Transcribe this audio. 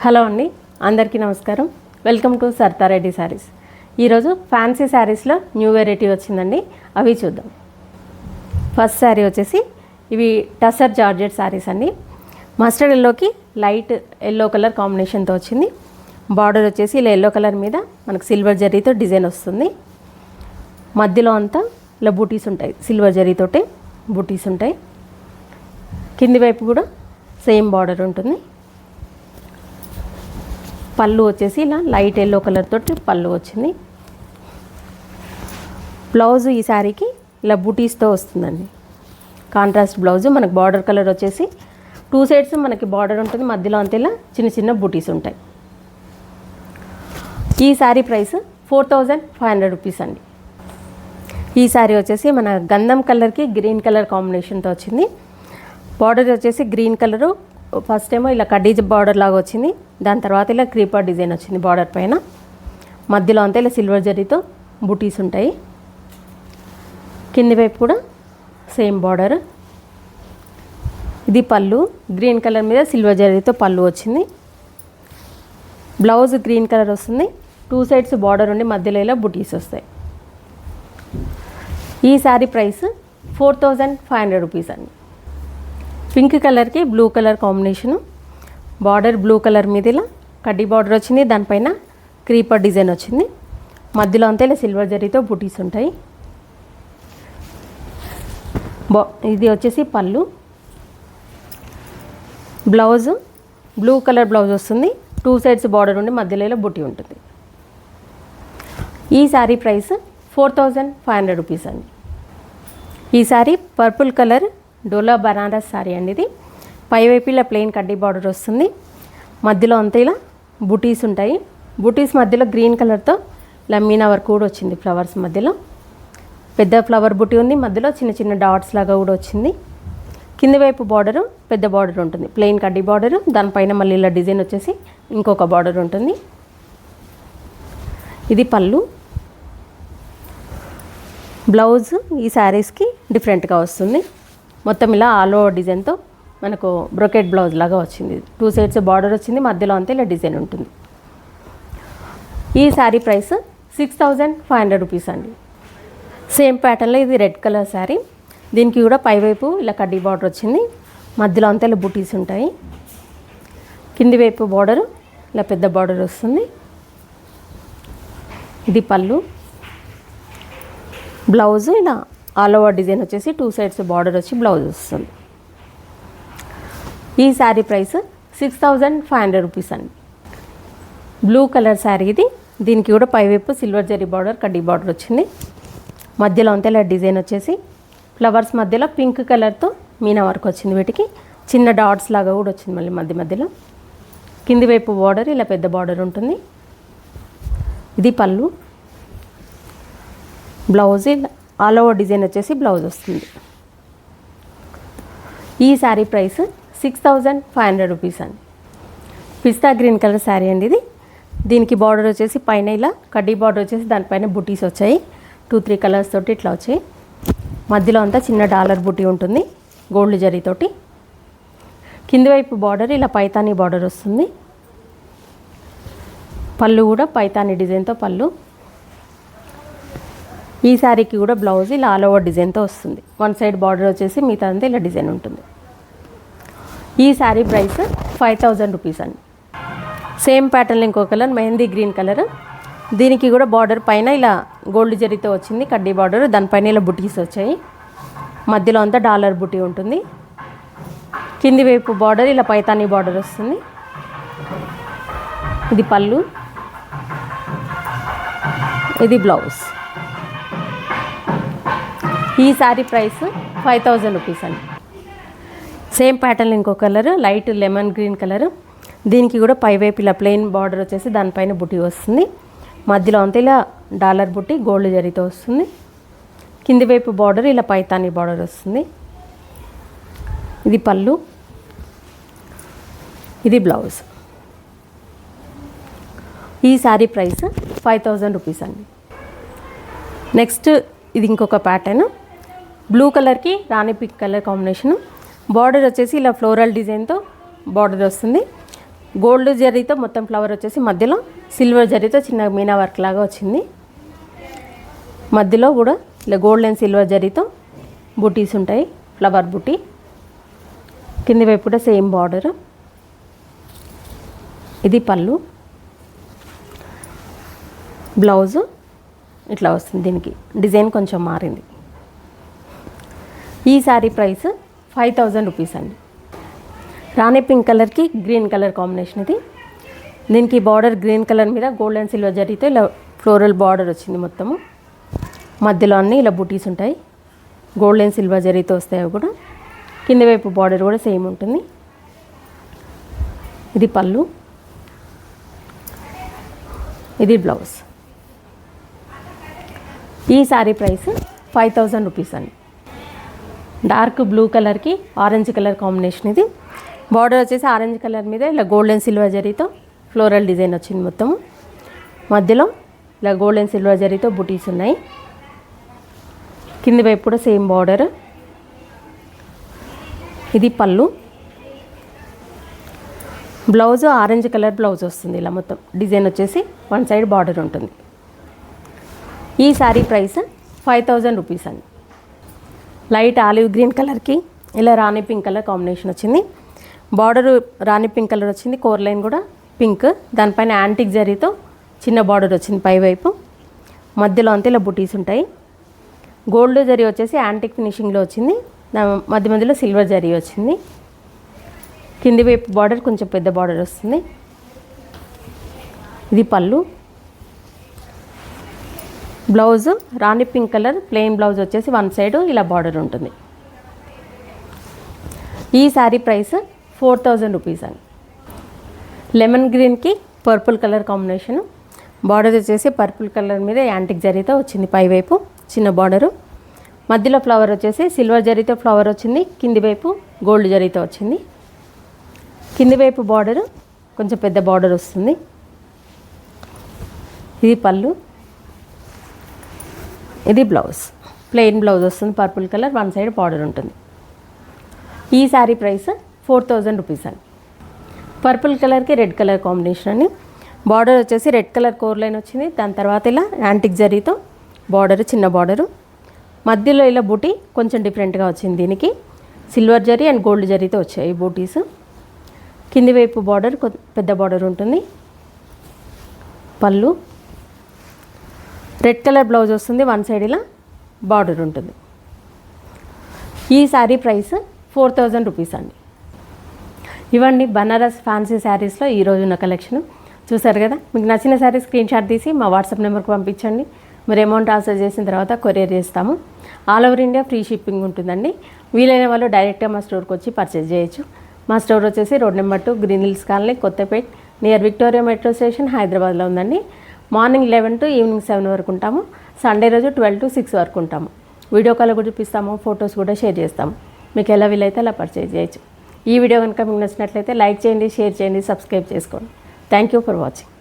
Hello అండి, అందరికీ నమస్కారం. Welcome to Sarita Reddy saris. ఈరోజు ఫ్యాన్సీ శారీస్లో న్యూ వెరైటీ వచ్చిందండి, అవి చూద్దాం. ఫస్ట్ శారీ వచ్చేసి ఇవి టసర్ జార్జెట్ శారీస్ అండి. మస్టర్డ్ ఎల్లోకి లైట్ ఎల్లో కలర్ కాంబినేషన్తో వచ్చింది. బార్డర్ వచ్చేసి ఇలా ఎల్లో కలర్ మీద మనకు సిల్వర్ జరీతో డిజైన్ వస్తుంది. మధ్యలో అంతా ఇలా బూటీస్ ఉంటాయి, సిల్వర్ జరీతోటే బూటీస్ ఉంటాయి. కింది వైపు కూడా సేమ్ బార్డర్ ఉంటుంది. పళ్ళు వచ్చేసి ఇలా లైట్ ఎల్లో కలర్ తోటి పళ్ళు వచ్చింది. బ్లౌజ్ ఈ శారీకి ఇలా బూటీస్తో వస్తుందండి, కాంట్రాస్ట్ బ్లౌజ్. మనకు బార్డర్ కలర్ వచ్చేసి 2 సైడ్స్ మనకి బార్డర్ ఉంటుంది, మధ్యలో అంతా ఇలా చిన్న చిన్న బూటీస్ ఉంటాయి. ఈ శారీ ప్రైస్ 4500 రూపీస్ అండి. ఈ శారీ వచ్చేసి మన గంధం కలర్కి గ్రీన్ కలర్ కాంబినేషన్తో వచ్చింది. బార్డర్ వచ్చేసి గ్రీన్ కలరు, ఫస్ట్ ఏమో ఇలా కడ్డీ బార్డర్ లాగా వచ్చింది, దాని తర్వాత ఇలా క్రీపర్ డిజైన్ వచ్చింది బార్డర్ పైన. మధ్యలో అంతా ఇలా సిల్వర్ జరీతో బూటీస్ ఉంటాయి. కింది వైపు కూడా సేమ్ బార్డర్. ఇది పళ్ళు, గ్రీన్ కలర్ మీద సిల్వర్ జరీతో పళ్ళు వచ్చింది. బ్లౌజ్ గ్రీన్ కలర్ వస్తుంది, 2 సైడ్స్ బార్డర్ ఉండి మధ్యలో ఇలా బూటీస్ వస్తాయి. ఈ శారీ ప్రైస్ 4500 రూపీస్ అండి. పింక్ కలర్కి blue colour combination, border blue colour మీద ఇలా కడ్డీ బార్డర్ వచ్చింది, దానిపైన క్రీపర్ డిజైన్ వచ్చింది. మధ్యలో అంతా ఇలా సిల్వర్ జరీతో బూటీస్ ఉంటాయి. ఇది వచ్చేసి పళ్ళు. బ్లౌజ్ బ్లూ కలర్ బ్లౌజ్ వస్తుంది, 2 సైడ్స్ బార్డర్ ఉండి మధ్యలో ఇలా బూటీ ఉంటుంది. ఈ శారీ ప్రైస్ 4500 రూపీస్ అండి. ఈ శారీ పర్పుల్ కలర్ డోలా బనారస్ శారీ అండి. ఇది పైవైపు ఇలా ప్లెయిన్ కడ్డీ బార్డర్ వస్తుంది, మధ్యలో అంతా ఇలా బూటీస్ ఉంటాయి. బూటీస్ మధ్యలో గ్రీన్ కలర్తో ఇలా మీనా వర్క్ కూడా వచ్చింది. ఫ్లవర్స్ మధ్యలో పెద్ద ఫ్లవర్ బూటీ ఉంది, మధ్యలో చిన్న చిన్న డాట్స్ లాగా కూడా వచ్చింది. కింది వైపు బార్డరు పెద్ద బార్డర్ ఉంటుంది, ప్లెయిన్ కడ్డీ బార్డరు, దానిపైన మళ్ళీ ఇలా డిజైన్ వచ్చేసి ఇంకొక బార్డర్ ఉంటుంది. ఇది పళ్ళు. బ్లౌజ్ ఈ శారీస్కి డిఫరెంట్గా వస్తుంది, మొత్తం ఇలా ఆల్ ఓవర్ డిజైన్తో మనకు బ్రొకెట్ బ్లౌజ్ లాగా వచ్చింది. 2 సైడ్స్ బార్డర్ వచ్చింది, మధ్యలో అంతా ఇలా డిజైన్ ఉంటుంది. ఈ శారీ ప్రైస్ 6500 రూపీస్ అండి. సేమ్ ప్యాటర్న్లో ఇది రెడ్ కలర్ శారీ, దీనికి కూడా పైవైపు ఇలా కడ్డీ బార్డర్ వచ్చింది, మధ్యలో అంతా ఇలా బూటీస్ ఉంటాయి. కింది వైపు బార్డరు ఇలా పెద్ద బార్డర్ వస్తుంది. ఇది పళ్ళు. బ్లౌజ్ ఇలా ఆల్ ఓవర్ డిజైన్ వచ్చేసి 2 సైడ్స్ బార్డర్ వచ్చి బ్లౌజ్ వస్తుంది. ఈ శారీ ప్రైస్ 6500 రూపీస్ అండి. బ్లూ కలర్ శారీ ఇది, దీనికి కూడా పైవైపు సిల్వర్ జరీ బార్డర్ కడ్డీ బార్డర్ వచ్చింది, మధ్యలో అంతా ఇలా డిజైన్ వచ్చేసి ఫ్లవర్స్ మధ్యలో పింక్ కలర్తో మీనా వర్క్ వచ్చింది. వీటికి చిన్న డాట్స్ లాగా కూడా వచ్చింది మళ్ళీ మధ్య మధ్యలో. కింది వైపు బార్డర్ ఇలా పెద్ద బార్డర్ ఉంటుంది. ఇది పళ్ళు. బ్లౌజ్ ఆల్ ఓవర్ డిజైన్ వచ్చేసి బ్లౌజ్ వస్తుంది. ఈ శారీ ప్రైస్ 6500 రూపీస్ అండి. పిస్తా గ్రీన్ కలర్ శారీ అండి ఇది. దీనికి బార్డర్ వచ్చేసి పైన ఇలా కడ్డీ బార్డర్ వచ్చేసి దానిపైన బూటీస్ వచ్చాయి, 2-3 కలర్స్ తోటి ఇట్లా వచ్చాయి. మధ్యలో అంతా చిన్న డాలర్ బూటీ ఉంటుంది గోల్డ్ జరీతోటి. కింది వైపు బార్డర్ ఇలా పైతానీ బార్డర్ వస్తుంది. పళ్ళు కూడా పైతానీ డిజైన్తో పళ్ళు. ఈ శారీకి కూడా బ్లౌజ్ ఇలా ఆల్ ఓవర్ డిజైన్తో వస్తుంది, 1 సైడ్ బార్డర్ వచ్చేసి మిగతా అంతా ఇలా డిజైన్ ఉంటుంది. ఈ శారీ ప్రైస్ 5000 రూపీస్ అండి. సేమ్ ప్యాటర్న్లో ఇంకో కలర్ మెహందీ గ్రీన్ కలర్, దీనికి కూడా బార్డర్ పైన ఇలా గోల్డ్ జరీతో వచ్చింది కడ్డీ బార్డర్, దానిపైన ఇలా బుటీస్ వచ్చాయి, మధ్యలో అంతా డాలర్ బుటీ ఉంటుంది. కింది వైపు బార్డర్ ఇలా పైతానీ బార్డర్ వస్తుంది. ఇది పళ్ళు. ఇది బ్లౌజ్. ఈ శారీ ప్రైస్ 5000 రూపీస్ అండి. సేమ్ ప్యాటర్న్ ఇంకో colour light lemon green colour, దీనికి కూడా పైవైపు ఇలా ప్లెయిన్ బార్డర్ వచ్చేసి దానిపైన బుటీ వస్తుంది, మధ్యలో అంతా ఇలా డాలర్ బుట్టి గోల్డ్ జరీతో వస్తుంది. కింది వైపు బార్డర్ ఇలా పైతానీ బార్డర్ వస్తుంది. ఇది పళ్ళు. ఇది బ్లౌజ్. ఈ శారీ ప్రైస్ 5000 రూపీస్ అండి. నెక్స్ట్ ఇది ఇంకొక ప్యాటర్న్, బ్లూ కలర్కి రాణి పింక్ కలర్ కాంబినేషను. బార్డర్ వచ్చేసి ఇలా ఫ్లోరల్ డిజైన్తో బార్డర్ వస్తుంది, గోల్డ్ జరీతో మొత్తం ఫ్లవర్ వచ్చేసి మధ్యలో సిల్వర్ జరీతో చిన్న మీనా వర్క్ లాగా వచ్చింది. మధ్యలో కూడా ఇలా గోల్డ్ అండ్ సిల్వర్ జరీతో బూటీస్ ఉంటాయి, ఫ్లవర్ బూటీ. కింది వైపు కూడా సేమ్ బార్డర్. ఇది పళ్ళు. బ్లౌజు ఇట్లా వస్తుంది. దీనికి డిజైన్ కొంచెం మారింది. ఈ శారీ ప్రైస్ 5000 రూపీస్ అండి. రాణి పింక్ కలర్కి గ్రీన్ కలర్ కాంబినేషన్ ఇది. దీనికి బార్డర్ గ్రీన్ కలర్ మీద గోల్డ్ అండ్ సిల్వర్ జరీతో ఇలా ఫ్లోరల్ బార్డర్ వచ్చింది మొత్తము. మధ్యలో అన్నీ ఇలా బూటీస్ ఉంటాయి, గోల్డ్ అండ్ సిల్వర్ జరీతో వస్తాయి కూడా. కింది వైపు బార్డర్ కూడా సేమ్ ఉంటుంది. ఇది పళ్ళు, ఇది బ్లౌజ్. ఈ శారీ ప్రైస్ 5000 రూపీస్ అండి. డార్క్ బ్లూ కలర్కి ఆరెంజ్ కలర్ కాంబినేషన్ ఇది. బార్డర్ వచ్చేసి ఆరెంజ్ కలర్ మీద ఇలా గోల్డ్ అండ్ సిల్వర్ జరీతో ఫ్లోరల్ డిజైన్ వచ్చింది మొత్తము. మధ్యలో ఇలా గోల్డ్ అండ్ సిల్వర్ జరీతో బూటీస్ ఉన్నాయి. కింది వైపు కూడా సేమ్ బార్డర్. ఇది పళ్ళు. బ్లౌజ్ ఆరెంజ్ కలర్ బ్లౌజ్ వస్తుంది. ఇలా మొత్తం డిజైన్ వచ్చేసి వన్ సైడ్ బార్డర్ ఉంటుంది. ఈ శారీ ప్రైస్ 5000 రూపీస్ అండి. లైట్ ఆలివ్ గ్రీన్ కలర్కి ఇలా రాణి పింక్ కలర్ కాంబినేషన్ వచ్చింది. బార్డర్ రాణి పింక్ కలర్ వచ్చింది, కోర్ లైన్ కూడా పింక్. దానిపైన యాంటిక్ జరీతో చిన్న బార్డర్ వచ్చింది పై వైపు. మధ్యలో అంతా ఇలా బుటీస్ ఉంటాయి. గోల్డ్ జరీ వచ్చేసి యాంటిక్ ఫినిషింగ్లో వచ్చింది, మధ్య మధ్యలో సిల్వర్ జరీ వచ్చింది. కింది వైపు బార్డర్ కొంచెం పెద్ద బార్డర్ వస్తుంది. ఇది పళ్ళు. బ్లౌజ్ రాణి పింక్ కలర్ ప్లెయిన్ బ్లౌజ్ వచ్చేసి వన్ సైడ్ ఇలా బార్డర్ ఉంటుంది. ఈ శారీ ప్రైస్ 4000 రూపీస్ అండి. లెమన్ గ్రీన్కి పర్పుల్ కలర్ కాంబినేషన్. బార్డర్ వచ్చేసి పర్పుల్ కలర్ మీద యాంటిక్ జరీతో వచ్చింది పై వైపు చిన్న బార్డరు. మధ్యలో ఫ్లవర్ వచ్చేసి సిల్వర్ జరీతో ఫ్లవర్ వచ్చింది, కింది వైపు గోల్డ్ జరీతో వచ్చింది. కింది వైపు బార్డరు కొంచెం పెద్ద బార్డర్ వస్తుంది. ఇది పళ్ళు, ఇది బ్లౌజ్. ప్లెయిన్ బ్లౌజ్ వస్తుంది, purple colour, one side border ఉంటుంది. ఈ శారీ ప్రైస్ 4000 రూపీస్ అండి. పర్పుల్ కలర్కి రెడ్ కలర్ కాంబినేషన్ అని. బార్డర్ వచ్చేసి రెడ్ కలర్ కోర్ లైన్ వచ్చింది, దాని తర్వాత ఇలా యాంటిక్ జరీతో బార్డర్ చిన్న బార్డరు. మధ్యలో ఇలా బూటీ కొంచెం డిఫరెంట్గా వచ్చింది. దీనికి సిల్వర్ జరీ అండ్ గోల్డ్ జరీతో వచ్చాయి బూటీస్. కింది వైపు బార్డర్ పెద్ద బార్డర్ ఉంటుంది. పళ్ళు, రెడ్ కలర్ బ్లౌజ్ వస్తుంది, వన్ సైడ్ ఇలా బార్డర్ ఉంటుంది. ఈ శారీ ప్రైస్ 4000 రూపీస్ అండి. ఇవ్వండి బనారస్ ఫ్యాన్సీ శారీస్లో ఈరోజు ఉన్న కలెక్షన్. చూసారు కదా, మీకు నచ్చిన శారీ స్క్రీన్ షాట్ తీసి మా వాట్సాప్ నెంబర్కి పంపించండి. మీరు అమౌంట్ ట్రాన్స్ఫర్ చేసిన తర్వాత కొరియర్ చేస్తాము. All over India free shipping ఉంటుందండి. వీలైన వాళ్ళు డైరెక్ట్గా మా స్టోర్కి వచ్చి పర్చేజ్ చేయొచ్చు. మా స్టోర్ వచ్చేసి road number 2 green hills colony, Kothapet, near Victoria metro station, హైదరాబాద్లో ఉందండి. మార్నింగ్ 11 to ఈవినింగ్ 7 వరకు ఉంటాము. సండే రోజు 12 to 6 వరకు ఉంటాము. వీడియో కాల్ కూడా చూపిస్తాము, ఫొటోస్ కూడా షేర్ చేస్తాము. మీకు ఎలా వీలైతే అలా పర్చేజ్ చేయొచ్చు. ఈ వీడియో కనుక మీకు నచ్చినట్లయితే లైక్ చేయండి, షేర్ చేయండి, సబ్స్క్రైబ్ చేసుకోండి. Thank you for watching.